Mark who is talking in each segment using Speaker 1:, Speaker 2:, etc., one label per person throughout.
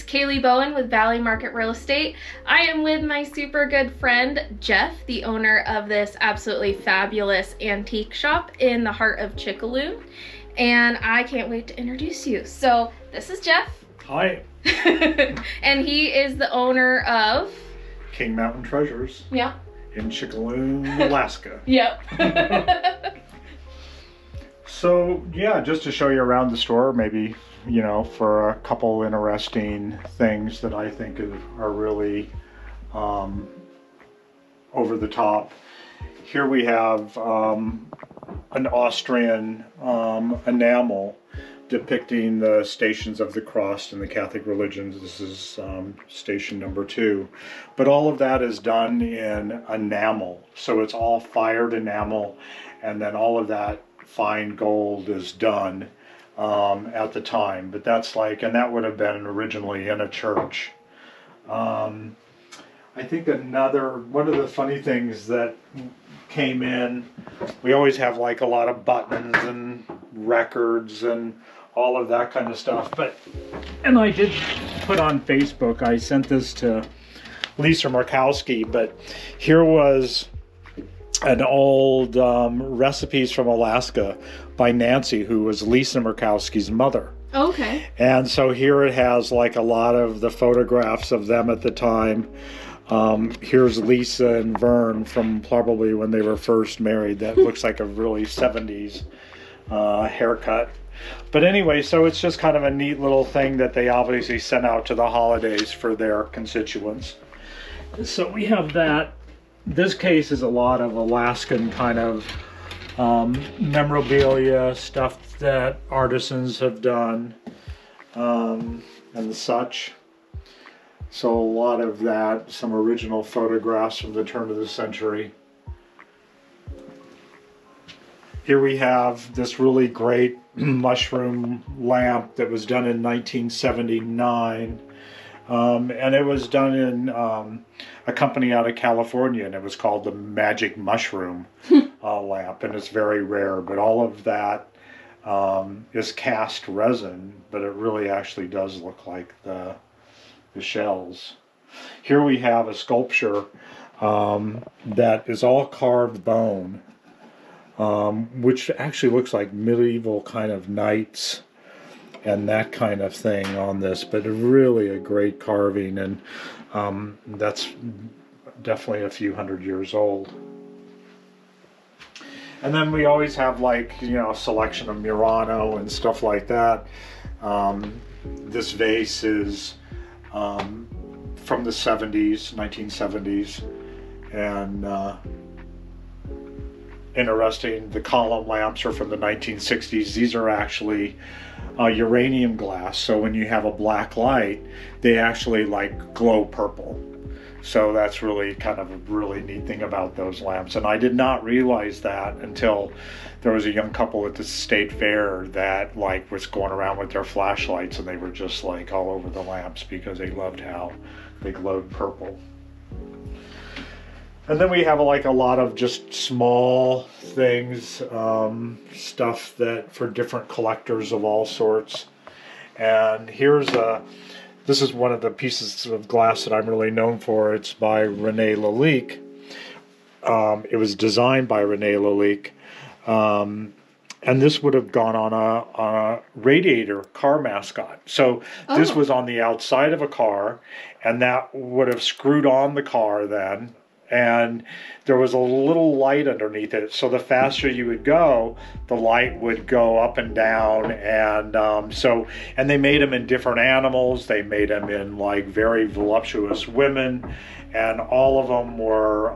Speaker 1: Kaylee Bowen with Valley Market Real Estate. I am with my super good friend, Jeff, the owner of this absolutely fabulous antique shop in the heart of Chickaloon. And I can't wait to introduce you. So this is Jeff.
Speaker 2: Hi.
Speaker 1: And he is the owner of
Speaker 2: King Mountain Treasures.
Speaker 1: Yeah.
Speaker 2: In Chickaloon, Alaska.
Speaker 1: Yep.
Speaker 2: So yeah, just to show you around the store, maybe, you know, for a couple interesting things that I think are really over the top. Here we have an Austrian enamel depicting the Stations of the Cross in the Catholic religions. This is station number 2. But all of that is done in enamel. So it's all fired enamel, and then all of that fine gold is done at the time. But that's like, and that would have been originally in a church. I think one of the funny things that came in, we always have like a lot of buttons and records and all of that kind of stuff. And I did put on Facebook, I sent this to Lisa Murkowski, but here was an old recipes from Alaska by Nancy, who was Lisa Murkowski's mother.
Speaker 1: Okay.
Speaker 2: And so here it has like a lot of the photographs of them at the time. Here's Lisa and Vern from probably when they were first married. That looks like a really 70s haircut. But anyway, so it's just kind of a neat little thing that they obviously sent out to the holidays for their constituents. So we have that. This case is a lot of Alaskan kind of memorabilia, stuff that artisans have done, and such. So a lot of that, some original photographs from the turn of the century. Here we have this really great mushroom lamp that was done in 1979. And it was done in a company out of California, and it was called the Magic Mushroom lamp, and it's very rare. But all of that is cast resin, but it really actually does look like the shells. Here we have a sculpture that is all carved bone, which actually looks like medieval kind of knights and that kind of thing on this, but really a great carving, and that's definitely a few hundred years old. And then we always have, like, you know, a selection of Murano and stuff like that. This vase is from the 70s, 1970s, and interesting, the column lamps are from the 1960s. These are actually uranium glass, so when you have a black light, they actually like glow purple. So that's really kind of a really neat thing about those lamps. And I did not realize that until there was a young couple at the state fair that like was going around with their flashlights, and they were just like all over the lamps because they loved how they glowed purple. And then we have like a lot of just small things, stuff that for different collectors of all sorts. And here's this is one of the pieces of glass that I'm really known for. It's by René Lalique. It was designed by René Lalique. And this would have gone on a radiator car mascot. So this was on the outside of a car, and that would have screwed on the car then. And there was a little light underneath it, so the faster you would go, the light would go up and down. And and they made them in different animals. They made them in like very voluptuous women, and all of them were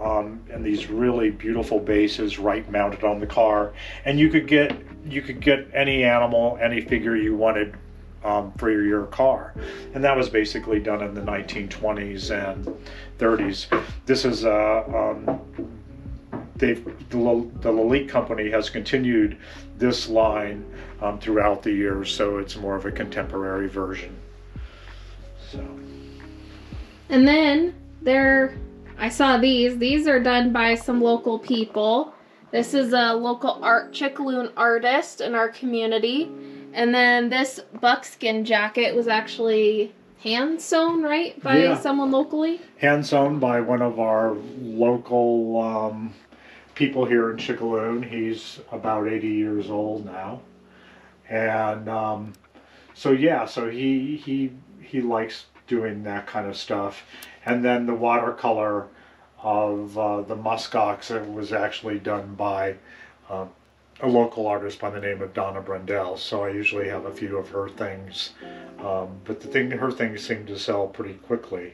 Speaker 2: in these really beautiful bases right mounted on the car. And you could get any animal, any figure you wanted for your car. And that was basically done in the 1920s and 30s. This is the Lalique company has continued this line throughout the years, so it's more of a contemporary version. So.
Speaker 1: And then I saw these are done by some local people. This is a local Chickaloon artist in our community. And then this buckskin jacket was actually hand sewn, right? By someone locally?
Speaker 2: Hand sewn by one of our local people here in Chickaloon. He's about 80 years old now. And so he likes doing that kind of stuff. And then the watercolor of the muskox, it was actually done by a local artist by the name of Donna Brendel. So I usually have a few of her things, but her things seem to sell pretty quickly.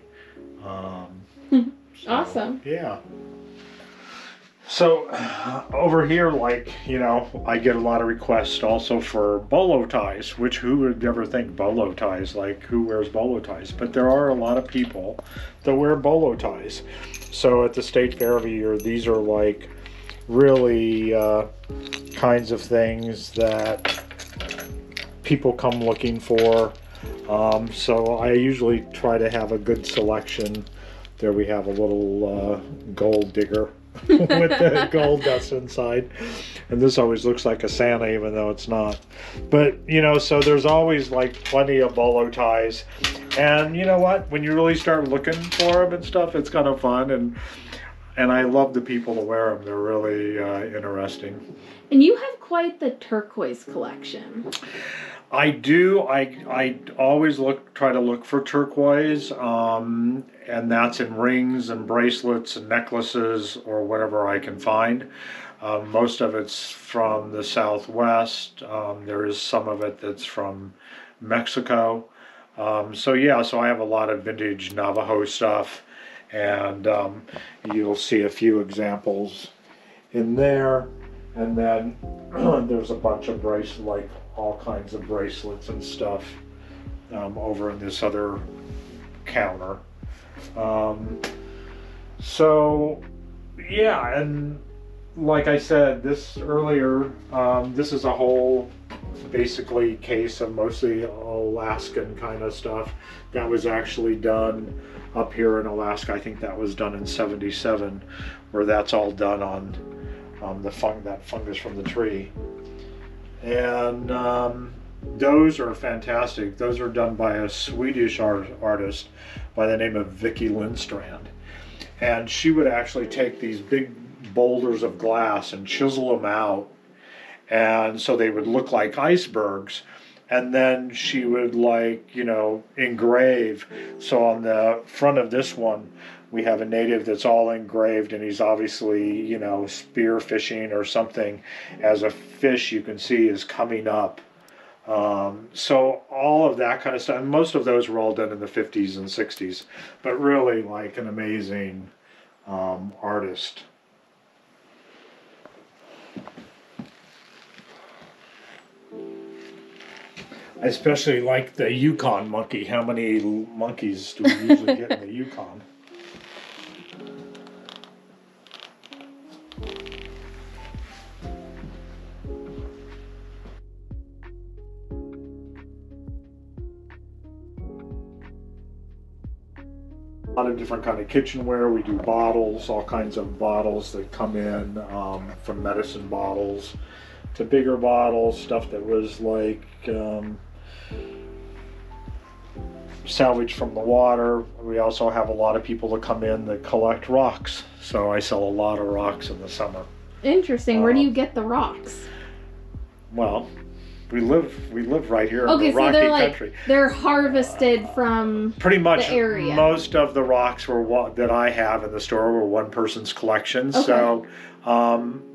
Speaker 1: Awesome.
Speaker 2: Yeah. So over here, like, you know, I get a lot of requests also for bolo ties, which who would ever think bolo ties, like who wears bolo ties? But there are a lot of people that wear bolo ties. So at the state fair every year, these are like really kinds of things that people come looking for. So I usually try to have a good selection. There we have a little gold digger with the gold dust inside, and this always looks like a Santa even though it's not. But you know, so there's always like plenty of bolo ties, and you know what, when you really start looking for them and stuff, it's kind of fun, and I love the people that wear them. They're really interesting. And
Speaker 1: you have quite the turquoise collection.
Speaker 2: I do. I always try to look for turquoise, and that's in rings and bracelets and necklaces or whatever I can find. Most of it's from the Southwest. There is some of it that's from Mexico. So I have a lot of vintage Navajo stuff, and you'll see a few examples in there. And then there's a bunch of bracelets, like all kinds of bracelets and stuff over in this other counter. And like I said this earlier, this is a whole basically case of mostly Alaskan kind of stuff that was actually done up here in Alaska. I think that was done in '77, where that's all done on that fungus from the tree. And those are fantastic. Those are done by a Swedish artist by the name of Vicky Lindstrand. And she would actually take these big boulders of glass and chisel them out, and so they would look like icebergs. And then she would, like, you know, engrave. So on the front of this one, we have a native that's all engraved, and he's obviously, you know, spear fishing or something, as a fish you can see is coming up. So all of that kind of stuff, and most of those were all done in the 50s and 60s, but really like an amazing artist. I especially like the Yukon monkey. How many monkeys do we usually get in the Yukon? A lot of different kind of kitchenware. We do bottles, all kinds of bottles that come in, from medicine bottles to bigger bottles, stuff that was like salvaged from the water. We also have a lot of people that come in that collect rocks, so I sell a lot of rocks in the summer.
Speaker 1: Interesting. Where do you get the rocks?
Speaker 2: Well, we live right here in the rocky country.
Speaker 1: They're harvested from
Speaker 2: pretty much
Speaker 1: the area.
Speaker 2: Most of the rocks that I have in the store were one person's collections.
Speaker 1: Okay.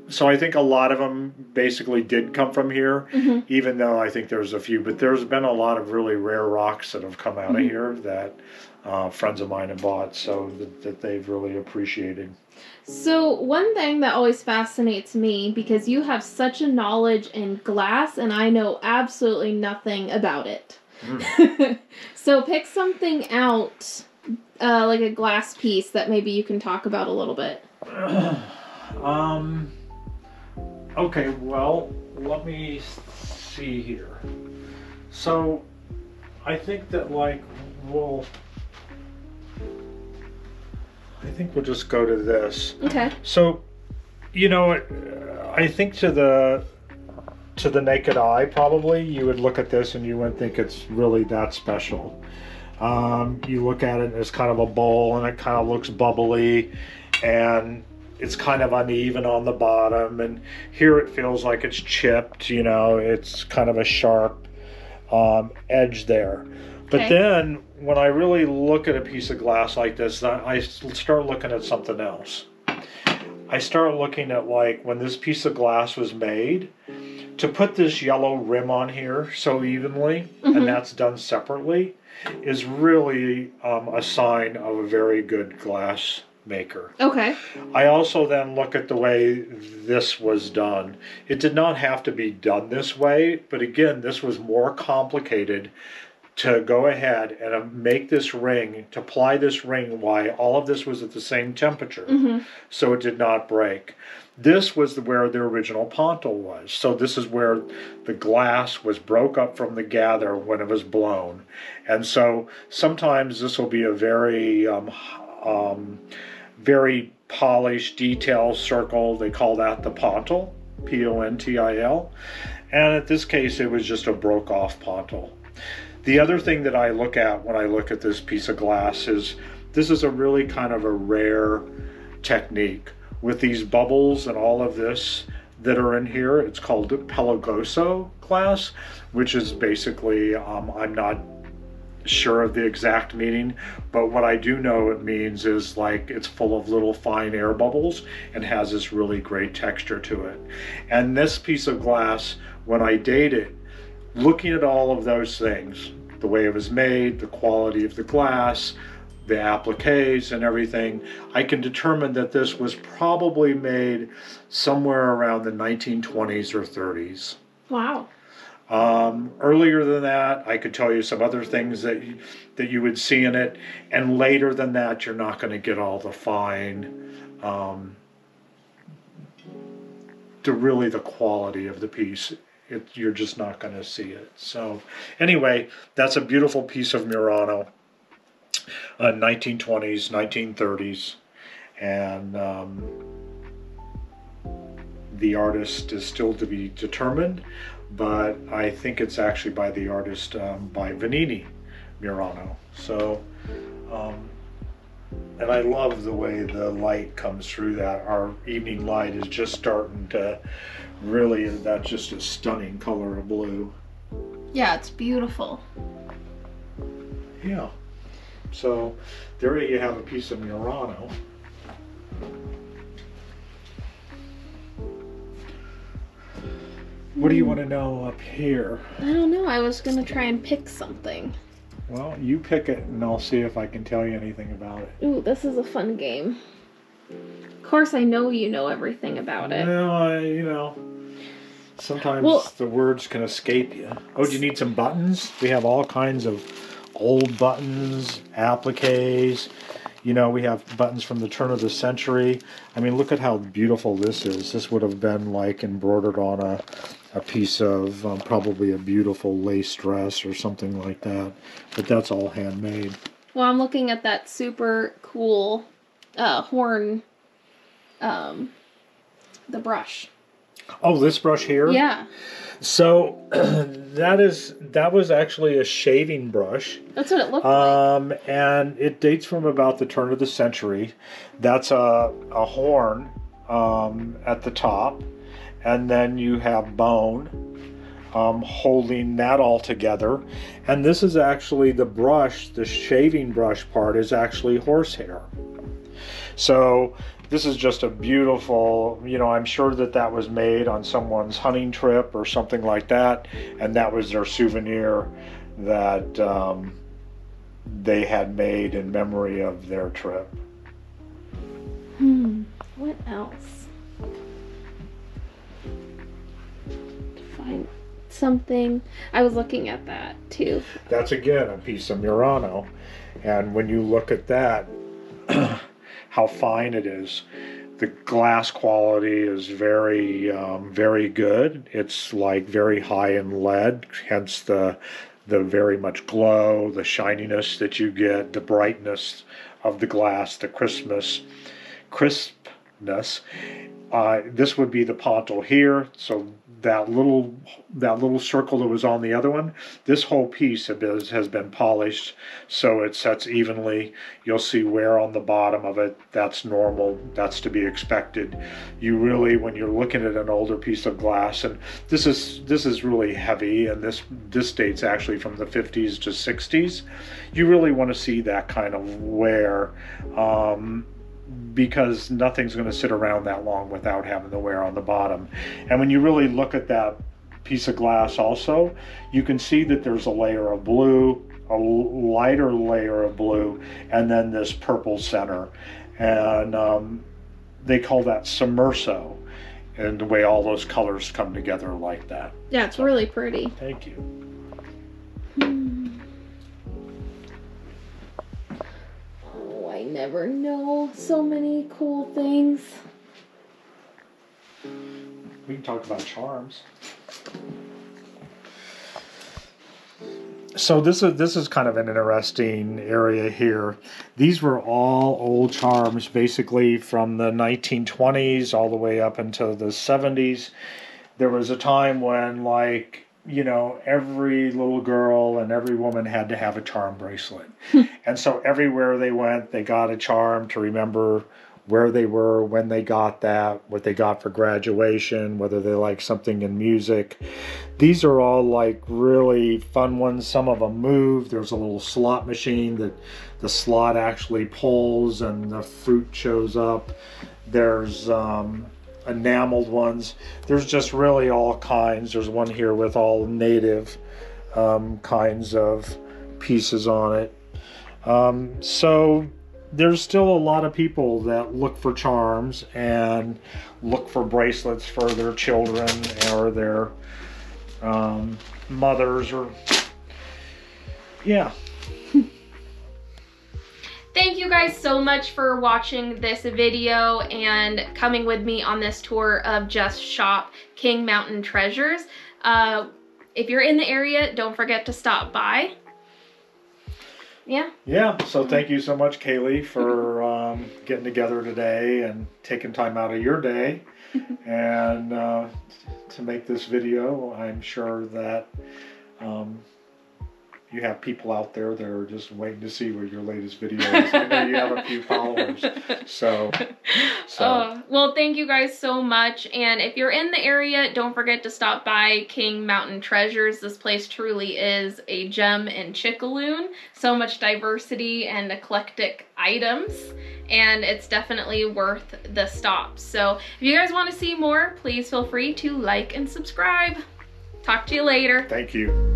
Speaker 2: So I think a lot of them basically did come from here, even though I think there's a few. But there's been a lot of really rare rocks that have come out of here that friends of mine have bought, so that they've really appreciated.
Speaker 1: So one thing that always fascinates me, because you have such a knowledge in glass and I know absolutely nothing about it. So pick something out, like a glass piece that maybe you can talk about a little bit.
Speaker 2: Okay, well, let me see here. So I think that we'll just go to this.
Speaker 1: Okay.
Speaker 2: So, you know, I think to the naked eye, probably you would look at this and you wouldn't think it's really that special. You look at it as kind of a bowl, and it kind of looks bubbly, and it's kind of uneven on the bottom, and here it feels like it's chipped, you know, it's kind of a sharp edge there. But then when I really look at a piece of glass like this, I start looking at something else. I start looking at, like, when this piece of glass was made, to put this yellow rim on here so evenly, and that's done separately, is really a sign of a very good glass maker.
Speaker 1: Okay.
Speaker 2: I also then look at the way this was done. It did not have to be done this way, but again, this was more complicated to go ahead and make this ring, to apply this ring while all of this was at the same temperature, so it did not break. This was where the original pontal was. So this is where the glass was broke up from the gather when it was blown. And so sometimes this will be a very very polished detail circle. They call that the pontal, P-O-N-T-I-L. And in this case, it was just a broke off pontal. The other thing that I look at when I look at this piece of glass is this is a really kind of a rare technique. With these bubbles and all of this that are in here, it's called pelagoso glass, which is basically, I'm not sure of the exact meaning, but what I do know it means is, like, it's full of little fine air bubbles and has this really great texture to it. And this piece of glass, when I date it, looking at all of those things, the way it was made, the quality of the glass, the appliques and everything, I can determine that this was probably made somewhere around the 1920s or 30s.
Speaker 1: Wow.
Speaker 2: Earlier than that, I could tell you some other things that you would see in it, and later than that, you're not going to get all the fine, the quality of the piece. You're just not going to see it. So anyway, that's a beautiful piece of Murano. 1920s, 1930s, and the artist is still to be determined, but I think it's actually by the artist by Vanini Murano. So, and I love the way the light comes through that. Our evening light is just starting to really, that's just a stunning color of blue.
Speaker 1: Yeah, it's beautiful.
Speaker 2: Yeah. So there you have a piece of Murano. What do you want to know up here?
Speaker 1: I don't know. I was going to try and pick something.
Speaker 2: Well, you pick it and I'll see if I can tell you anything about it.
Speaker 1: Ooh, this is a fun game. Of course, I know you know everything about it.
Speaker 2: No, you know, sometimes the words can escape you. Oh, do you need some buttons? We have all kinds of old buttons, appliques. You know, we have buttons from the turn of the century. I mean, look at how beautiful this is. This would have been like embroidered on a piece of probably a beautiful lace dress or something like that. But that's all handmade.
Speaker 1: Well, I'm looking at that super cool horn, the brush.
Speaker 2: Oh, this brush here?
Speaker 1: Yeah.
Speaker 2: So that was actually a shaving brush.
Speaker 1: That's what it looked like.
Speaker 2: And it dates from about the turn of the century. That's a horn at the top, and then you have bone holding that all together. And this is actually the brush, the shaving brush part is actually horsehair. So this is just a beautiful, you know, I'm sure that was made on someone's hunting trip or something like that, and that was their souvenir that they had made in memory of their trip.
Speaker 1: What else? Find something. I was looking at that too.
Speaker 2: That's again a piece of Murano, and when you look at that, how fine it is. The glass quality is very, very good. It's like very high in lead, hence the very much glow, the shininess that you get, the brightness of the glass, the crispness roundness. This would be the pontil here. So that little circle that was on the other one, this whole piece has been polished so it sets evenly. You'll see wear on the bottom of it. That's normal. That's to be expected. You really, when you're looking at an older piece of glass, and this is really heavy, and this dates actually from the 50s to 60s, you really want to see that kind of wear. Because nothing's going to sit around that long without having the wear on the bottom. And when you really look at that piece of glass also, you can see that there's a layer of blue, a lighter layer of blue, and then this purple center. And they call that submerso, and the way all those colors come together like that.
Speaker 1: Yeah, it's really pretty.
Speaker 2: Thank you.
Speaker 1: I never know. So many cool things.
Speaker 2: We can talk about charms. So this is kind of an interesting area here. These were all old charms, basically from the 1920s all the way up until the 70s. There was a time when, like, you know, every little girl and every woman had to have a charm bracelet. And so everywhere they went, they got a charm to remember where they were, when they got that, what they got for graduation, whether they like something in music. These are all like really fun ones. Some of them move. There's a little slot machine that the slot actually pulls and the fruit shows up. There's enameled ones. There's just really all kinds. There's one here with all native kinds of pieces on it. So there's still a lot of people that look for charms and look for bracelets for their children or their mothers, or yeah.
Speaker 1: Thank you guys so much for watching this video and coming with me on this tour of Jeff's shop, King Mountain Treasures. If you're in the area, don't forget to stop by. Yeah,
Speaker 2: so thank you so much, Kaylee, for getting together today and taking time out of your day and to make this video. I'm sure that you have people out there that are just waiting to see what your latest video is. I know you have a few followers. So.
Speaker 1: Well, thank you guys so much. And if you're in the area, don't forget to stop by King Mountain Treasures. This place truly is a gem in Chickaloon. So much diversity and eclectic items. And it's definitely worth the stop. So if you guys want to see more, please feel free to like and subscribe. Talk to you later.
Speaker 2: Thank you.